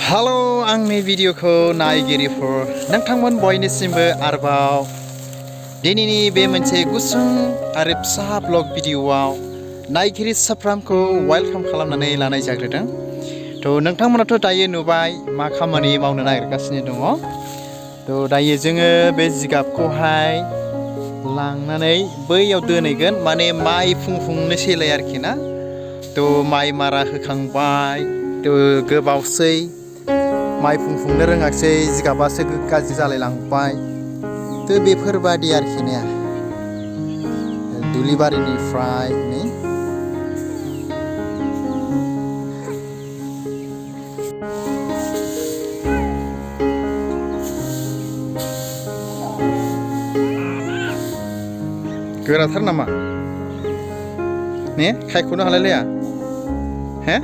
Hello, आंनि भिडिअखौ नायगिरिफोर नोंथांमोन बयनिसिमबो आरोबाव दिनैनि बे मोनसे गुसुं आरो फिसा ब्लग भिडिअआव नायगिरि साफ्रोमखौ वेलकाम खालामनानै लानाय जाग्रोदों। थ' नोंथांमोनाथ' दायो नुबाय मा खामानि मावनो नागिरगासिनो दङ। थ' दायो जोङो बे जिगाबखौहाय लांनानै बैयाव दोनहैगोन, माने माइ फुंफुंनोसैलाय आरोखि ना। थ' माइ मारा होखांबाय, थ' गोबावसै माइ फुंफुंनो रोङाखिसै, जिगाबासो गाज्रि जालायलांबाय। थ' बेफोरबादि आरोखि ने दुब्लिबारिनिफ्राय नै गोराथार नामा ने, खायख'नो हालायलाया हे।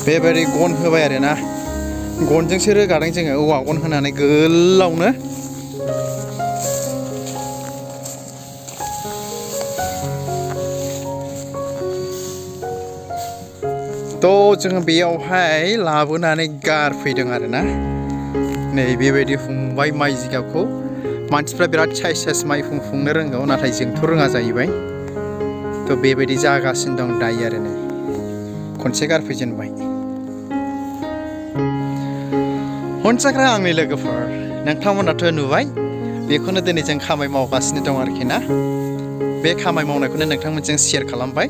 बेबायदि गन होबाय आरो ना, गनजोंसो रोगादों जोङो, औवा गन होनानै गोलावनो। थ' जोङो बेयावहाय लाबोनानै गारफैदों आरो ना। नै बेबायदि फुंबाय माइ जिगाबखौ। मानसिफ्रा बिराद साइस साइस माइ फुंफुंनो रोंगौ, नाथाय जोंथ' रोङा जाहैबाय। थ' बेबायदि जागासिनो दं दायो आरो नै खनसे गारफैजेनबाय। हनसाग्रा आंनि लोगोफोर, नोंथांमोनाथ' नुबाय, बेखौनो दिनै जों खामानि मावगासिनो दं आरोखि ना। बे खामानि मावनायखौनो नोंथांमोनजों शेयार खालामबाय।